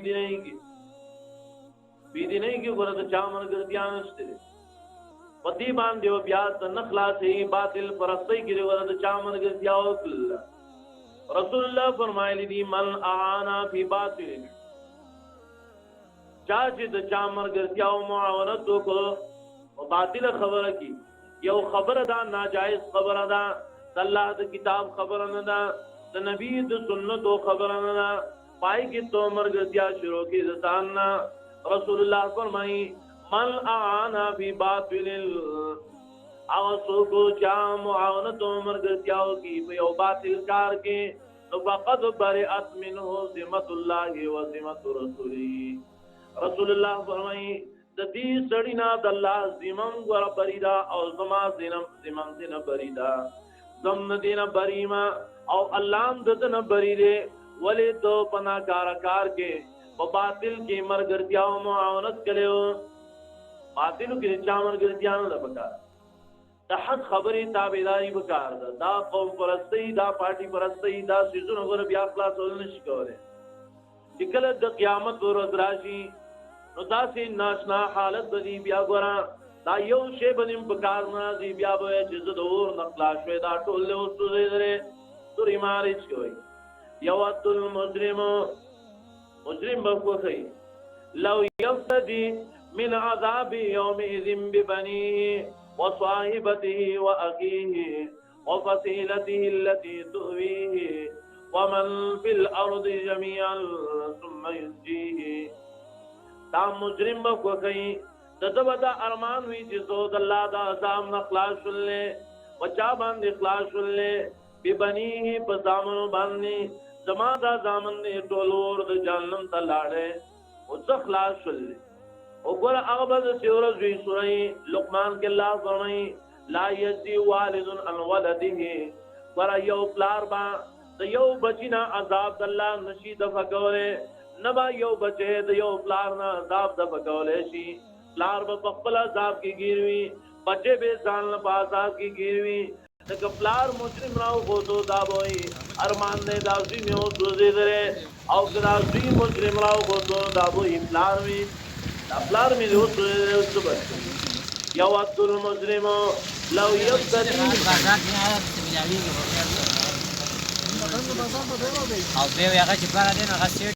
دیني کی بی دیني کی ګوره د چا مرګرتیا نشته پدی باندې او بیا د نخلاصي باطل پرستی کی ګوره د چا مرګرتیا وکړه رسول الله فرمایلی دی من اعانا فی باطل چا چې د چا مرګرتیا او معاونت وکړو او باطل خبره کی یو خبره دا ناجائز خبره دا د الله د کتاب خبره نه دا د نبی د سنت خبره نه دا پای کې تو مرګرتیا شروع کی ځان رسول الله فرمایي من اعانا فی باطل او سوکو چا معاونت و مرګرتیاو کی په یو باطل کار کې نو فقد برئت منه ذمۃ الله و ذمۃ رسوله رسول الله فرمایي د دې سړی نه د الله ذمم ور بریدا او زما ذمم دینه بریدا زم دینه بریما او الله د دنه بریده ولې تو پنا کار کې په باطل کې مرګرتیاو معاونت کړو باطل کې چا مرګرتیا نه پکار د حق خبرې تابعداري وکړ دا قوم پرستی دا پارٹی پرستی دا سيزونه ور بیا خلاصول نشي کوله چې کله د قیامت ورځ راشي نو دا سي ناشنا حالت بدی بیا ګورا دا یو شی باندې پکار نه دی بیا به چې زدور نقلا شوی دا ټول له اوسه درې توري مارچ کوي یوتل مجرم بخوخی لو یفتدی من عذاب یومئذ ببنیه وصاحبته وأخيه وفصيلته التي تؤويه ومن في الأرض جميعا ثم ينجيه دا مجرم بخوخی دا ارمان وی جزو داللہ دا عذاب نخلاص شلے وچا باند اخلاص شلے ببنیه پزامنو باندی زما دا زامن دې ټولور د جهنم ته لاړې او څه خلاص شول او ګور هغه به سورۃ وی سورې لقمان کې الله فرمایي لا یجزي والد عن ولده ور یو پلار با د یو بچینا عذاب د الله نشي د فکوله نبا یو بچه د یو پلار نه عذاب د فکوله شي پلار په خپل عذاب کې گیروي بچه به ځان نه عذاب کې گیروي د پلار مجرم راو کو تو دا وای ارمان نے داوی میں او سوزے درے او داوی مجرم راو کو تو دا وای پلار میں او سوزے اس بس یا وقت المجرم لو یفتدی او به هغه چې پاره دین هغه